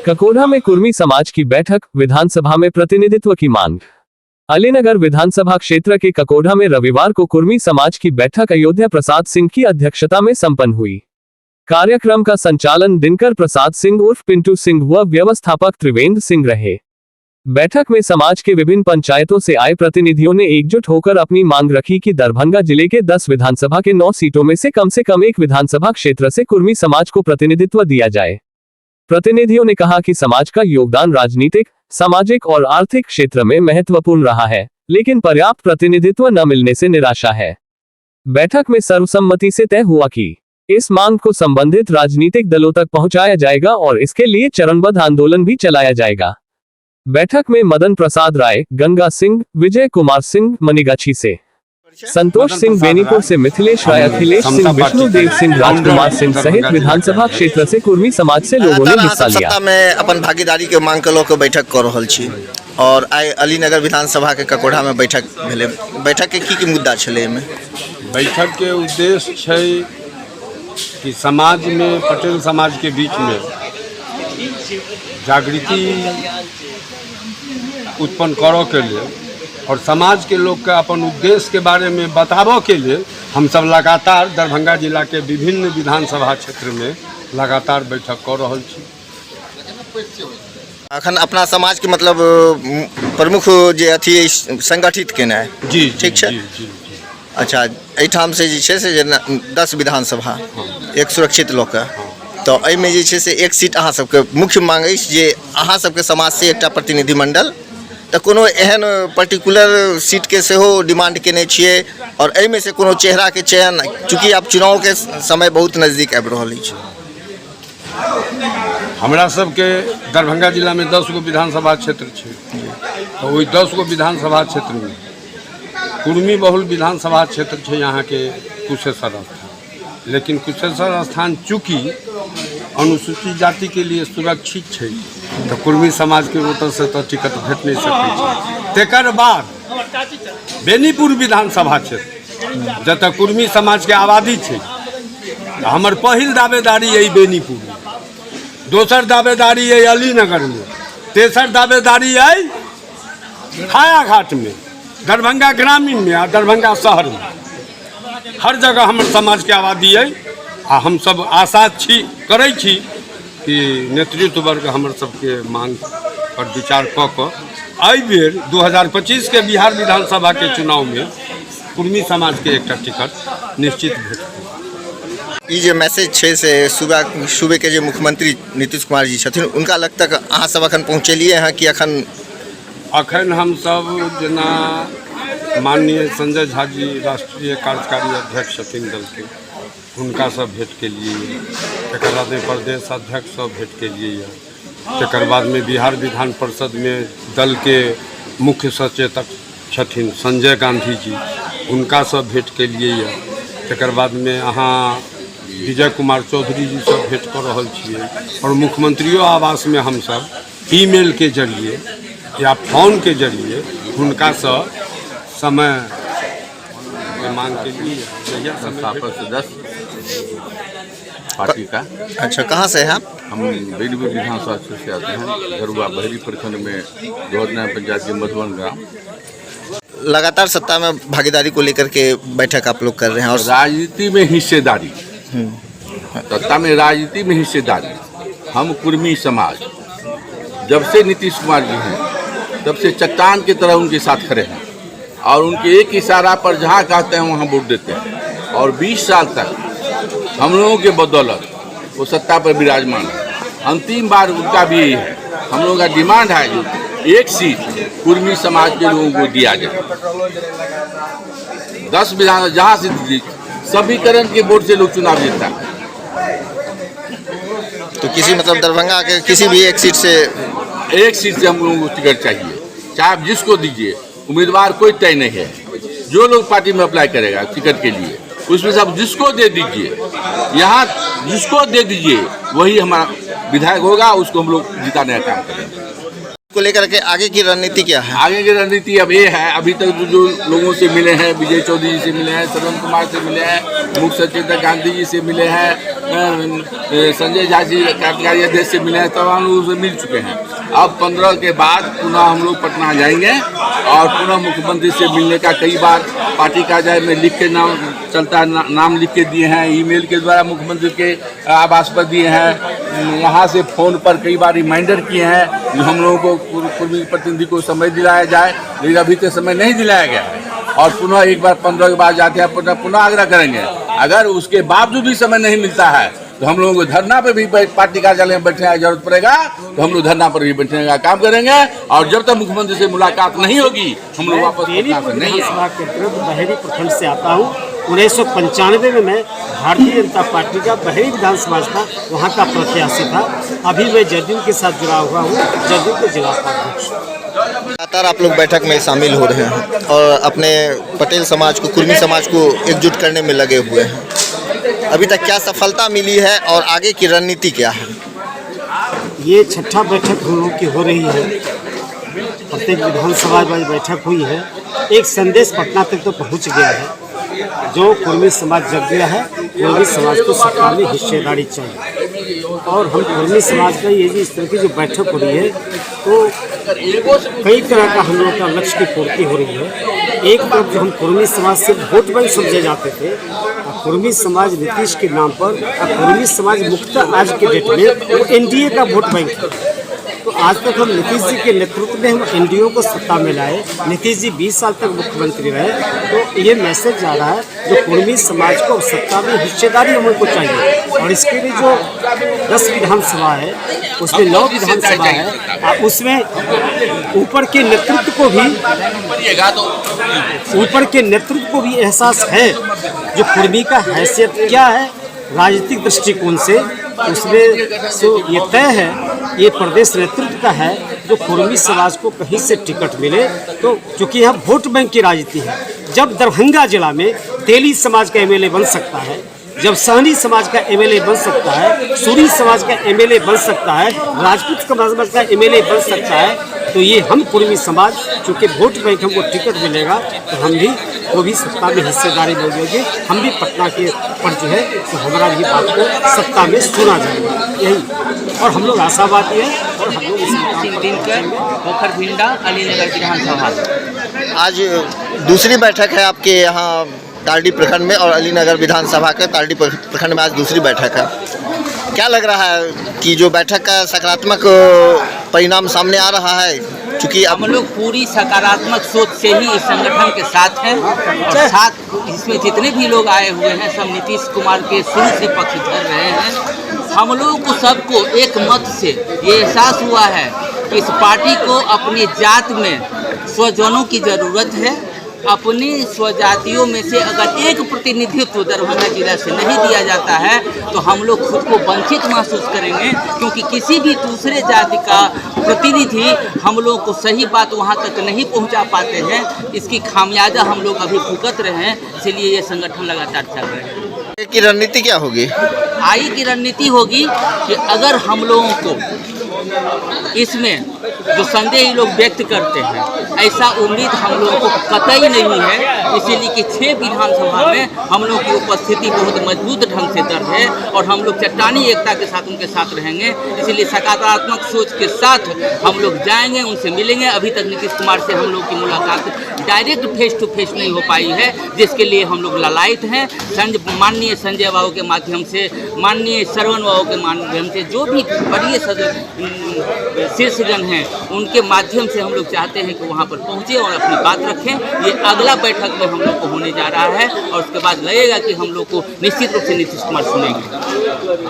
ककोढ़ा में कुर्मी समाज की बैठक, विधानसभा में प्रतिनिधित्व की मांग। अलीनगर विधानसभा क्षेत्र के ककोढ़ा में रविवार को कुर्मी समाज की बैठक अयोध्या प्रसाद सिंह की अध्यक्षता में संपन्न हुई। कार्यक्रम का संचालन दिनकर प्रसाद सिंह उर्फ पिंटू सिंह व व्यवस्थापक त्रिवेंद्र सिंह रहे। बैठक में समाज के विभिन्न पंचायतों से आए प्रतिनिधियों ने एकजुट होकर अपनी मांग रखी कि दरभंगा जिले के 10 विधानसभा के 9 सीटों में से कम एक विधानसभा क्षेत्र से कुर्मी समाज को प्रतिनिधित्व दिया जाए। प्रतिनिधियों ने कहा कि समाज का योगदान राजनीतिक, सामाजिक और आर्थिक क्षेत्र में महत्वपूर्ण रहा है, लेकिन पर्याप्त प्रतिनिधित्व न मिलने से निराशा है। बैठक में सर्वसम्मति से तय हुआ कि इस मांग को संबंधित राजनीतिक दलों तक पहुंचाया जाएगा और इसके लिए चरणबद्ध आंदोलन भी चलाया जाएगा। बैठक में मदन प्रसाद राय, गंगा सिंह, विजय कुमार सिंह मनीगाछी से, संतोष सिंह बेनीपुर से, मिथिलेश राय, अखिलेश सिंह, विष्णुदेव सिंह, राजकुमार सिंह सहित विधानसभा क्षेत्र से कुर्मी समाज से लोगों ने हिस्सा लिया। सत्ता में अपन भागीदारी के मांग के लोग बैठक कर रहल छी और आइ अलीनगर विधानसभा के ककोढ़ा में बैठक भेले। बैठक के की मुद्दा छले में? बैठक के उद्देश्य छै कि समाज में, पटेल समाज के बीच में जागृति उत्पन्न करो के लिए और समाज के लोग के अपन उद्देश्य के बारे में बताबो के लिए हम सब लगातार दरभंगा जिला के विभिन्न विधानसभा क्षेत्र में लगातार बैठक कर रहल छी। अखन अपना समाज के मतलब प्रमुख जे अथी संगठित केना है जी, ठीक है। अच्छा, एठाम से जे छै से 10 विधानसभा एक सुरक्षित लोक के, तो एहिमे जे छै से एक सीट अहाँ सबके मुख्य मांग अछि जे अहाँ सबके समाज से एकटा प्रतिनिधिमंडल, तो कोनो एहन पर्टिकुलर सीट के सेहो डिमांड केने छियै और एहिमे से कोनो चेहरा के चयन, चूँकि आब चुनाव के समय बहुत नजदीक आबि रहल अछि। हमरा सबके दरभंगा जिला में 10 गो विधानसभा क्षेत्र छै, तो वही 10 गो विधानसभा क्षेत्र में कुर्मी बहुल विधानसभा क्षेत्र छै यहाँ के कुशेश्वर स्थान। लेकिन कुशेश्वर स्थान चूँकि अनुसूचित जाति के लिए सुरक्षित है, तो कुर्मी समाज के वोटर से तो टिकट भेट नहीं सकते। तेकर बाद बेनीपुर विधानसभा क्षेत्र जतऽ कुर्मी समाज के आबादी है, हमर पहिल दावेदारी है बेनीपुर, दोसर दावेदारी है अलीनगर में, तेसर दावेदारी है हायाघाट में, दरभंगा ग्रामीण में और दरभंगा शहर में। हर जगह हमर समाज के आबादी है आ हम सब आशा करै छी कि नेतृत्व वर्ग हमर सबके मांग पर विचार कऽ कऽ एहि बेर 2025 के बिहार विधानसभा के चुनाव में कुर्मी समाज के एक टिकट निश्चित भेट। ये मैसेज छै से सूबे के जे मुख्यमंत्री नीतीश कुमार जी छथिन, उनका लग तक अहाँ सब अखन पहुँचलिए हैं कि अखन हम सब जना माननीय संजय झा जी राष्ट्रीय कार्यकारी अध्यक्ष छथिन दल के, उनका सब भेंट के लिए, तकर बाद में प्रदेश अध्यक्ष सब भेंट के लिए, तकर बाद में बिहार विधान परिषद में दल के मुख्य सचेतक छथिन संजय गांधी जी, उनका सब भेंट के लिए, तकर बाद में अहाँ विजय कुमार चौधरी जी सब भेंट कर रहल छियै और मुख्यमंत्रियों आवास में हम सब ईमेल के जरिए या फोन के जरिए उनका सब समय मांग के लिए सदस्य पार्टी का। अच्छा, कहाँ से हैं आप? हम बेनीपुर विधानसभा क्षेत्र से आते हैं, घरुआ बहरी प्रखंड में दोहरना पंचायत के मधुबन ग्राम। लगातार सत्ता में भागीदारी को लेकर के बैठक आप लोग कर रहे हैं और राजनीति में हिस्सेदारी, सत्ता में राजनीति में हिस्सेदारी। हम कुर्मी समाज जब से नीतीश कुमार जी हैं तब से चट्टान की तरह उनके साथ खड़े हैं और उनके एक इशारा पर जहाँ कहते हैं वहाँ वोट देते हैं और 20 साल तक हम लोगों के बदौलत वो सत्ता पर विराजमान है। अंतिम बार उनका भी यही है, हम लोगों का डिमांड है जो एक सीट कुर्मी समाज के लोगों को दिया जाए। 10 विधान जहाँ से समीकरण के वोट से लोग चुनाव जीतता है, तो किसी मतलब दरभंगा के किसी भी एक सीट से हम लोगों को टिकट चाहिए, चाहे आप जिसको दीजिए। उम्मीदवार कोई तय नहीं है, जो लोग पार्टी में अप्लाई करेगा टिकट के लिए उसमें से आप जिसको दे दीजिए, यहाँ जिसको दे दीजिए वही हमारा विधायक होगा, उसको हम लोग जिताने का काम करेंगे। को लेकर के आगे की रणनीति क्या है? आगे की रणनीति अब ये है, अभी तक जो लोगों से मिले हैं, विजय चौधरी जी से मिले हैं, श्रवण कुमार से मिले हैं, मुख्य सचेतक गांधी जी से मिले हैं संजय झा जी कार्यकारी अध्यक्ष से मिले हैं, तब हम लोग उससे मिल चुके हैं। अब 15 के बाद पुनः हम लोग पटना जाएंगे और पुनः मुख्यमंत्री से मिलने का कई बार पार्टी कार्यालय में लिख के नाम चलता है, नाम लिख के दिए हैं, ईमेल के द्वारा मुख्यमंत्री के आवास पर दिए हैं, यहाँ से फ़ोन पर कई बार रिमाइंडर किए हैं जो हम लोगों को कुर्मी प्रतिनिधि को समय दिलाया जाए, लेकिन अभी तक समय नहीं दिलाया गया है। और पुनः एक बार 15 के बाद जाते हैं, पुनः आग्रह करेंगे। अगर उसके बावजूद भी समय नहीं मिलता है तो हम लोगों को धरना पे भी पार्टी कार्यालय में बैठने की जरूरत पड़ेगा, तो हम लोग धरना पर भी बैठने का काम करेंगे। और जब तक मुख्यमंत्री से मुलाकात नहीं होगी हम लोग वापस पटना से नहीं आएंगे। बहेड़ी प्रखंड से आता हूँ। 1995 में मैं भारतीय जनता पार्टी का बहेड़ी विधानसभा था, वहाँ का प्रत्याशी था। अभी मैं जदयू के साथ जुड़ा हुआ हूँ, जदयू के जिला उपाध्यक्ष। लगातार आप लोग बैठक में शामिल हो रहे हैं और अपने पटेल समाज को, कुर्मी समाज को एकजुट करने में लगे हुए हैं। अभी तक क्या सफलता मिली है और आगे की रणनीति क्या है? ये छठा बैठक हम लोग की हो रही है। प्रत्येक विधानसभा में बैठक हुई है। एक संदेश पटना तक तो पहुंच गया है, जो कुर्मी समाज जग गया है। कुर्मी समाज को सत्ता में हिस्सेदारी चाहिए और हम कुर्मी समाज का ये इस तरह की जो बैठक हो रही है तो कई तरह का हम लोग का लक्ष्य की पूर्ति हो रही है। एक तरफ जो हम कुर्मी समाज से वोट बैंक समझे जाते थे, कुर्मी समाज नीतीश के नाम पर, कुर्मी समाज मुख्यतः आज के डेट में वो एनडीए का वोट बैंक है। तो आज तक हम नीतीश जी के नेतृत्व में हम एनडीए को सत्ता में लाए, नीतीश जी 20 साल तक मुख्यमंत्री रहे। तो ये मैसेज जा रहा है जो कुर्मी समाज को सत्ता में हिस्सेदारी हमको चाहिए। और इसके लिए जो 10 विधानसभा है उसमें 9 विधानसभा है, उसमें ऊपर के नेतृत्व को भी एहसास है जो कुर्मी का हैसियत क्या है राजनीतिक दृष्टिकोण से। उसमें सो ये तय है, ये प्रदेश नेतृत्व का है जो कुर्मी समाज को कहीं से टिकट मिले। तो चूँकि यहाँ वोट बैंक की राजनीति है, जब दरभंगा जिला में तेली समाज का एमएलए बन सकता है, जब सहनी समाज का एमएलए बन सकता है, सूरी समाज का एमएलए बन सकता है, राजपूत समाज का एमएलए बन सकता है, तो ये हम कुर्मी समाज चूँकि वोट बैंक हमको टिकट मिलेगा तो हम भी वो भी सत्ता में हिस्सेदारी मिलेगी। हम भी पटना के पर जो है तो हमारा भी बात को सत्ता में सुना जाएगा, यही। और हम लोग आशावादी हैं और हम लोग पोखरभिंडा अलीनगर विधानसभा। आज दूसरी बैठक है आपके यहाँ तारडी प्रखंड में और अलीनगर विधानसभा का तारडी प्रखंड में आज दूसरी बैठक है। क्या लग रहा है कि जो बैठक का सकारात्मक परिणाम सामने आ रहा है? क्योंकि हम लोग पूरी सकारात्मक सोच से ही इस संगठन के साथ हैं और साथ इसमें जितने भी लोग आए हुए हैं सब नीतीश कुमार के शुरू से पक्षधर रहे हैं। हम लोगों को सबको एक मत से ये एहसास हुआ है कि इस पार्टी को अपनी जात में स्वजनों की ज़रूरत है। अपनी स्वजातियों में से अगर एक प्रतिनिधित्व दरभंगा जिला से नहीं दिया जाता है तो हम लोग खुद को वंचित महसूस करेंगे, क्योंकि किसी भी दूसरे जाति का प्रतिनिधि हम लोग को सही बात वहां तक नहीं पहुंचा पाते हैं। इसकी खामियाजा हम लोग अभी भुगत रहे हैं, इसलिए ये संगठन लगातार चल रहे हैं। की रणनीति क्या होगी? आई की रणनीति होगी कि अगर हम लोगों को इसमें जो संदेह लोग व्यक्त करते हैं, ऐसा उम्मीद हम लोगों को कतई नहीं है। इसीलिए कि 6 विधानसभा में हम लोग की उपस्थिति बहुत मजबूत ढंग से दर्ज है और हम लोग चट्टानी एकता के साथ उनके साथ रहेंगे। इसलिए सकारात्मक सोच के साथ हम लोग जाएंगे, उनसे मिलेंगे। अभी तक नीतीश कुमार से हम लोग की मुलाकात डायरेक्ट फेस टू फेस नहीं हो पाई है, जिसके लिए हम लोग लालायित हैं। माननीय संजय बाबू के माध्यम से, माननीय श्रवण बाबू के माध्यम से, जो भी बड़ी शीर्षजन हैं उनके माध्यम से हम लोग चाहते हैं कि वहाँ पर पहुँचे और अपनी बात रखें। ये अगला बैठक में हम लोग को होने जा रहा है और उसके बाद लगेगा कि हम लोग को निश्चित रूप से नीतीश कुमार सुनेंगे।